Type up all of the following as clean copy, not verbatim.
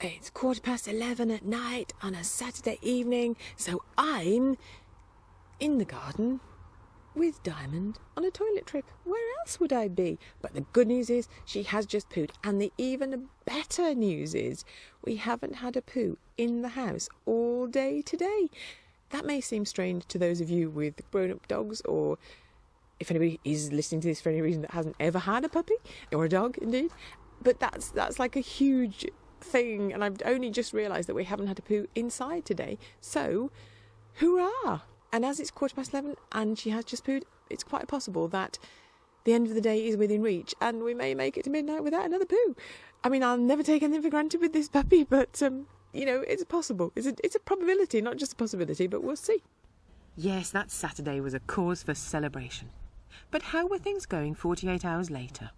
It's 11:15 at night on a Saturday evening, so I'm in the garden with Diamond on a toilet trip. Where else would I be? But the good news is she has just pooed, and the even better news is we haven't had a poo in the house all day today. That may seem strange to those of you with grown-up dogs, or if anybody is listening to this for any reason that hasn't ever had a puppy, or a dog indeed, but that's like a huge thing, and I've only just realised that we haven't had a poo inside today, so hurrah! And as it's 11:15 and she has just pooed, it's quite possible that the end of the day is within reach and we may make it to midnight without another poo. I mean, I'll never take anything for granted with this puppy, but you know, it's possible. It's a probability, not just a possibility, but we'll see. Yes, that Saturday was a cause for celebration. But how were things going 48 hours later?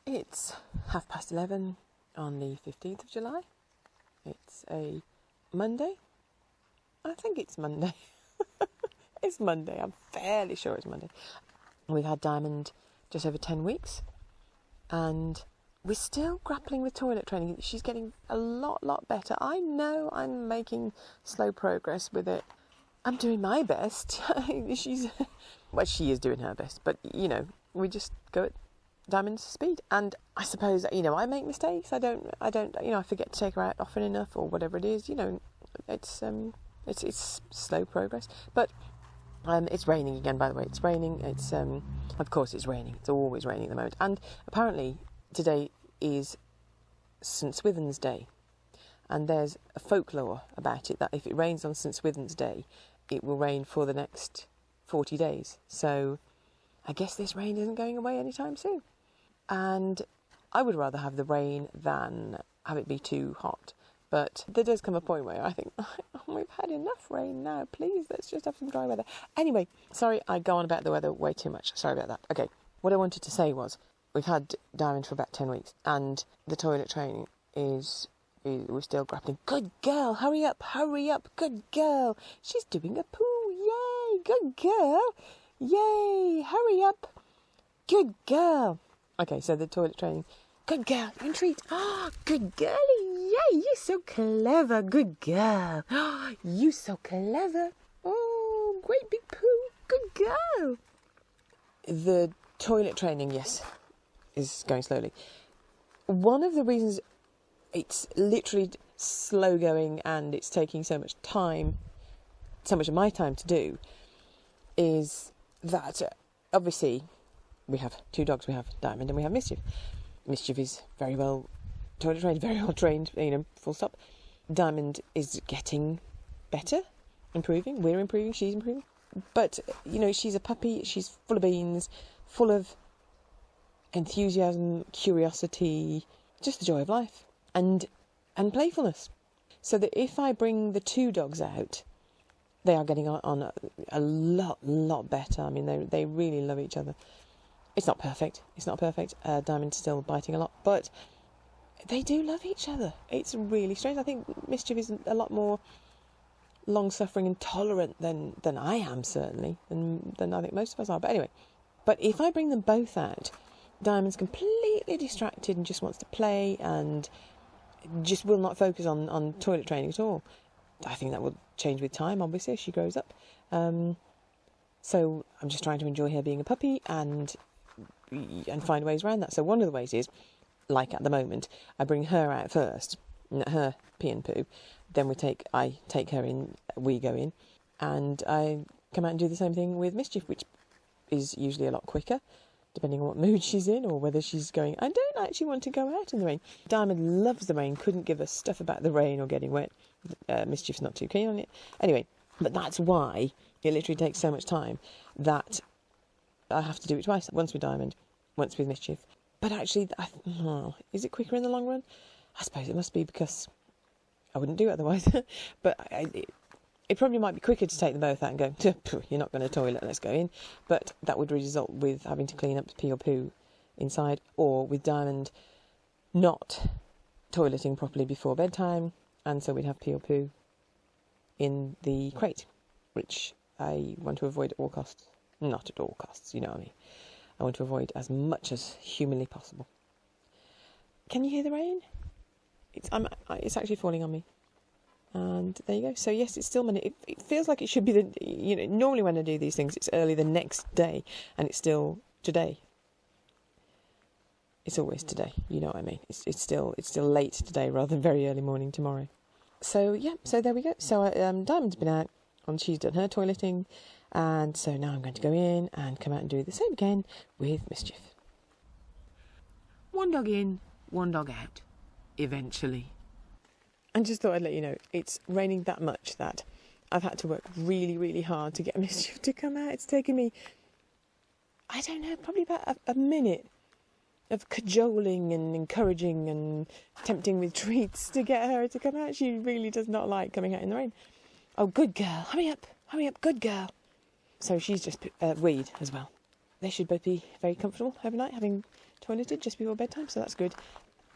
It's 11:30 on the 15th of July. It's a Monday. I think it's Monday. It's Monday. I'm fairly sure it's Monday. We've had Diamond just over 10 weeks. And we're still grappling with toilet training. She's getting a lot better. I know I'm making slow progress with it. I'm doing my best. She is doing her best. But, you know, we just go at Diamond's speed. And I suppose, you know, I make mistakes. I don't, you know, I forget to take her out often enough or whatever it is. You know, it's slow progress. But it's raining again, by the way. It's raining. It's of course it's raining. It's always raining at the moment. And apparently today is St Swithin's Day, and there's a folklore about it that if it rains on St Swithin's Day, it will rain for the next 40 days. So I guess this rain isn't going away anytime soon. And I would rather have the rain than have it be too hot. But there does come a point where I think, we've had enough rain now, please, let's just have some dry weather. Anyway, sorry, I go on about the weather way too much. Sorry about that. Okay, what I wanted to say was, we've had Diamond for about 10 weeks, and the toilet training we're still grappling. Good girl, hurry up, good girl. She's doing a poo, yay, good girl. Yay, hurry up, good girl. Okay, so the toilet training. Good girl, you can treat. Oh, good girlie, yay, you're so clever, good girl. Oh, you so clever. Oh, great big poo, good girl. The toilet training, yes, is going slowly. One of the reasons it's literally slow going and it's taking so much time, so much of my time to do, is that obviously we have two dogs. We have Diamond and we have Mischief. Mischief is very well trained, you know, full stop. Diamond is getting better, improving. We're improving, she's improving. But, you know, she's a puppy, she's full of beans, full of enthusiasm, curiosity, just the joy of life, and playfulness. So that if I bring the two dogs out, they are getting on a lot better. I mean, they really love each other. It's not perfect. Diamond's still biting a lot, but they do love each other. It's really strange. I think Mischief is a lot more long-suffering and tolerant than I am, certainly, than I think most of us are. But anyway, if I bring them both out, Diamond's completely distracted and just wants to play and just will not focus on toilet training at all. I think that will change with time, obviously, as she grows up. So I'm just trying to enjoy her being a puppy and find ways around that. So one of the ways is, like at the moment, I bring her out first, her pee and poo, then I take her in, we go in, and I come out and do the same thing with Mischief, which is usually a lot quicker, depending on what mood she's in or whether she's going, I don't actually want to go out in the rain. Diamond loves the rain, couldn't give a stuff about the rain or getting wet. Mischief's not too keen on it. Anyway, but that's why it literally takes so much time that I have to do it twice. Once with Diamond, once with Mischief. But actually, is it quicker in the long run? I suppose it must be, because I wouldn't do it otherwise. But it probably might be quicker to take them both out and go, you're not going to toilet, let's go in. But that would result with having to clean up pee or poo inside, or with Diamond not toileting properly before bedtime, and so we'd have pee or poo in the crate, which I want to avoid at all costs. Not at all costs, you know what I mean. I want to avoid as much as humanly possible. Can you hear the rain? It's actually falling on me. And there you go. So yes, it's still Monday. It feels like it should be normally when I do these things, it's early the next day, and it's still today. It's always today, you know what I mean. It's still late today rather than very early morning tomorrow. So yeah, so there we go. So Diamond's been out, and she's done her toileting, and so now I'm going to go in and come out and do the same again with Mischief. One dog in, one dog out, eventually. And just thought I'd let you know, it's raining that much that I've had to work really, really hard to get Mischief to come out. It's taken me, I don't know, probably about a minute of cajoling and encouraging and tempting with treats to get her to come out. She really does not like coming out in the rain. Oh, good girl, hurry up, good girl. So she's just weed as well. They should both be very comfortable overnight, having toileted just before bedtime, so that's good.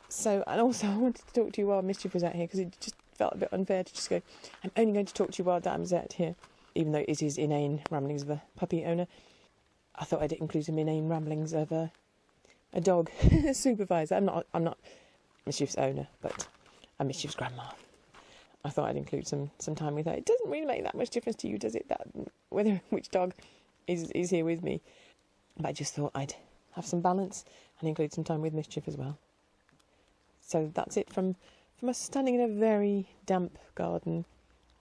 So, and also I wanted to talk to you while Mischief was out here, because it just felt a bit unfair to just go, I'm only going to talk to you while Diamond's out here, even though it is inane ramblings of a puppy owner. I thought I'd include some inane ramblings of a dog supervisor. I'm not Mischief's owner, but I'm Mischief's grandma. I thought I'd include some time with her. It doesn't really make that much difference to you, does it, that which dog is here with me? But I just thought I'd have some balance and include some time with Mischief as well. So that's it from us standing in a very damp garden,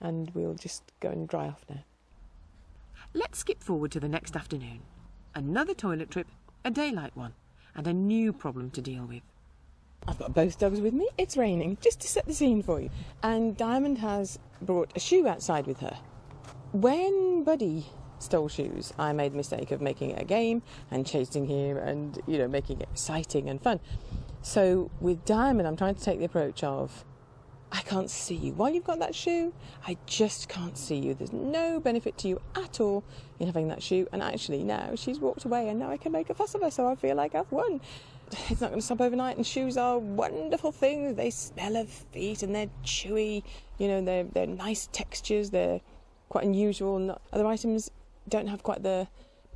and we'll just go and dry off now. Let's skip forward to the next afternoon. Another toilet trip, a daylight one, and a new problem to deal with. I've got both dogs with me. It's raining, just to set the scene for you. And Diamond has brought a shoe outside with her. When Buddy stole shoes, I made the mistake of making it a game and chasing him and, making it exciting and fun. So with Diamond, I'm trying to take the approach of, I can't see you. While you've got that shoe, I just can't see you. There's no benefit to you at all in having that shoe. And actually now she's walked away, and now I can make a fuss of her, so I feel like I've won. It's not going to stop overnight, and shoes are wonderful things. They smell of feet, and they're chewy. They're nice textures. They're quite unusual. And other items don't have quite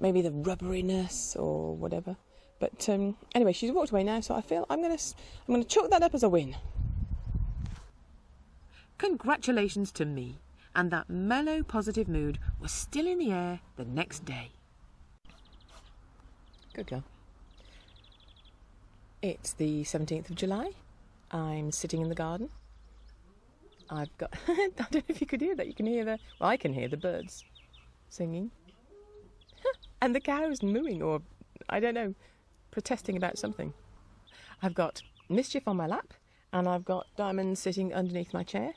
maybe the rubberiness or whatever. But anyway, she's walked away now, so I feel I'm going to chalk that up as a win. Congratulations to me, and that mellow, positive mood was still in the air the next day. Good girl. It's the 17th of July. I'm sitting in the garden. I've got... I don't know if you could hear that. You can hear I can hear the birds singing. And the cows mooing, or, I don't know, protesting about something. I've got Mischief on my lap, and I've got Diamond sitting underneath my chair.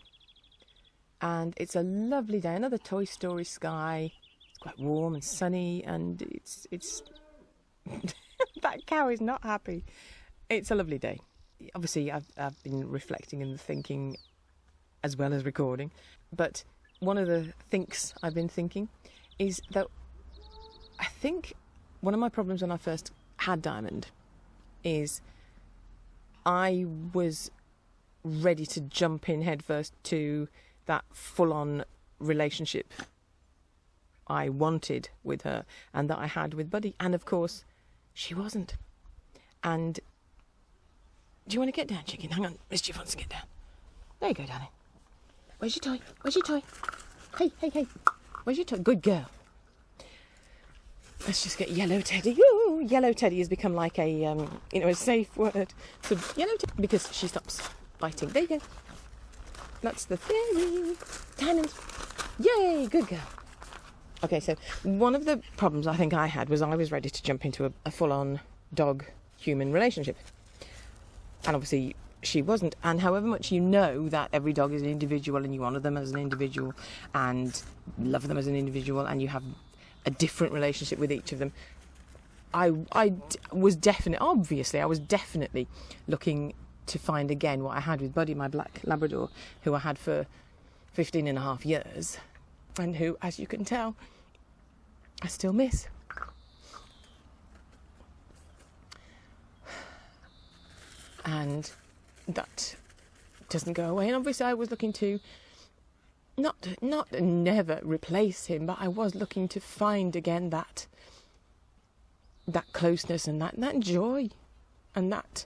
And it's a lovely day, another Toy Story sky. It's quite warm and sunny, and it's that cow is not happy. It's a lovely day. Obviously, I've been reflecting and thinking as well as recording. But one of the thinks I've been thinking is that I think one of my problems when I first had Diamond is I was ready to jump in headfirst to that full-on relationship I wanted with her and that I had with Buddy. And of course, she wasn't. And do you want to get down, chicken? Hang on, Mischief wants to get down. There you go, darling. Where's your toy? Where's your toy? Hey. Where's your toy? Good girl. Let's just get Yellow Teddy. Ooh, Yellow Teddy has become like a safe word. So Yellow Teddy, because she stops biting. There you go. That's the theory. Diamond. Yay, good girl. Okay, so one of the problems I think I had was I was ready to jump into a full-on dog-human relationship. And obviously she wasn't. And however much you know that every dog is an individual and you honour them as an individual and love them as an individual and you have a different relationship with each of them, I was definitely looking to find again what I had with Buddy, my black Labrador, who I had for 15 and a half years, and who, as you can tell, I still miss. And that doesn't go away. And obviously I was looking to not never replace him, but I was looking to find again that closeness and that joy and that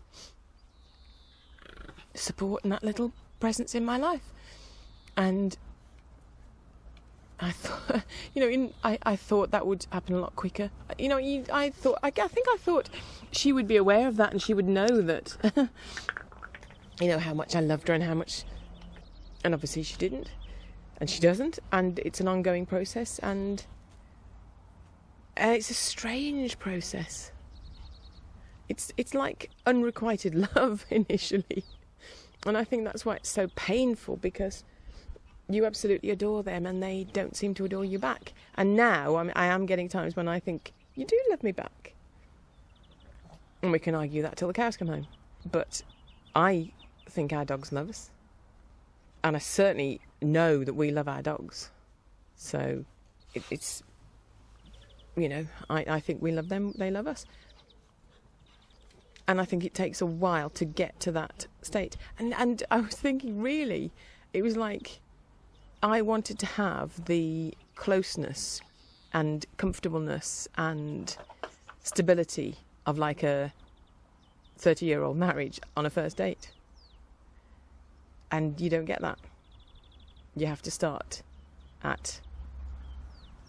support and that little presence in my life. And I thought, I thought that would happen a lot quicker. I think I thought she would be aware of that and she would know that, how much I loved her and and obviously she didn't, and she doesn't, and it's an ongoing process, and it's a strange process. It's like unrequited love initially, and I think that's why it's so painful, because you absolutely adore them and they don't seem to adore you back. And now I am getting times when I think, you do love me back. And we can argue that till the cows come home. But I think our dogs love us. And I certainly know that we love our dogs. So it's, I think we love them, they love us. And I think it takes a while to get to that state. And I was thinking, really, it was like I wanted to have the closeness and comfortableness and stability of like a 30-year-old marriage on a first date. And you don't get that. You have to start at,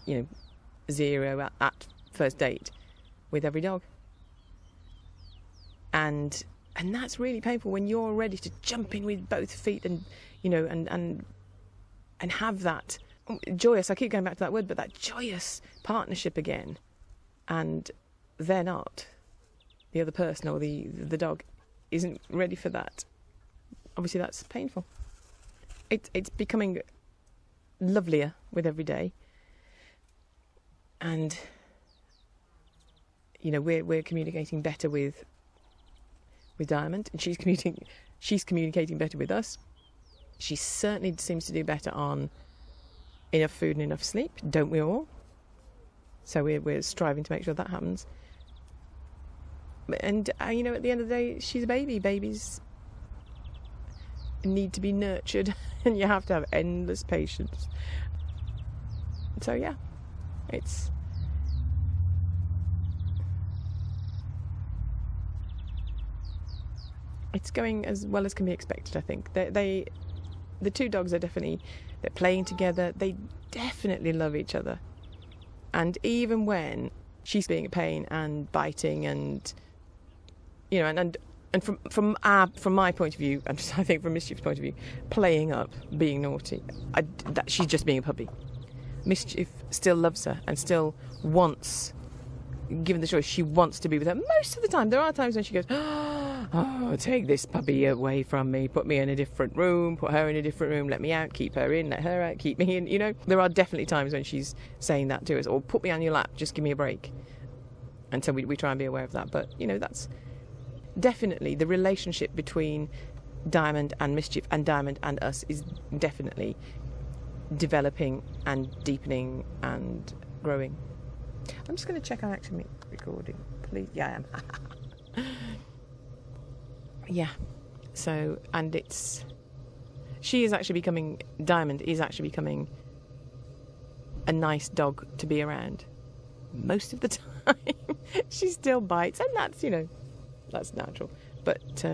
0 at first date with every dog. And that's really painful when you're ready to jump in with both feet and, and have that joyous, I keep going back to that word, but that joyous partnership again. And they're not. The other person or the dog isn't ready for that. Obviously that's painful. It's becoming lovelier with every day. And, we're communicating better with Diamond, and she's communicating better with us. She certainly seems to do better on enough food and enough sleep, don't we all? So we're striving to make sure that happens. And, at the end of the day, she's a baby. Babies need to be nurtured, and you have to have endless patience. So, yeah, it's going as well as can be expected, I think. The two dogs are they're playing together. They definitely love each other. And even when she's being a pain and biting and, and from my point of view, and I think from Mischief's point of view, playing up, being naughty, she's just being a puppy. Mischief still loves her and still wants, given the choice, she wants to be with her. Most of the time, there are times when she goes, oh, take this puppy away from me, put me in a different room, put her in a different room, let me out, keep her in, let her out, keep me in. There are definitely times when she's saying that to us, or put me on your lap, just give me a break. And so we try and be aware of that. But, that's definitely the relationship between Diamond and Mischief and Diamond and us is definitely developing and deepening and growing. I'm just going to check I'm actually recording, please. Yeah, I am. Yeah. So, and Diamond is actually becoming a nice dog to be around. Most of the time. She still bites, and that's, that's natural. But,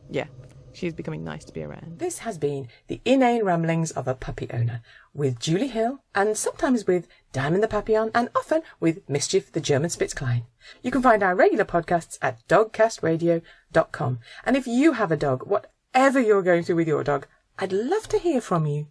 yeah, she's becoming nice to be around. This has been the inane ramblings of a puppy owner with Julie Hill, and sometimes with Diamond the Papillon, and often with Mischief the German Spitzklein. You can find our regular podcasts at dogcastradio.com. And if you have a dog, whatever you're going through with your dog, I'd love to hear from you.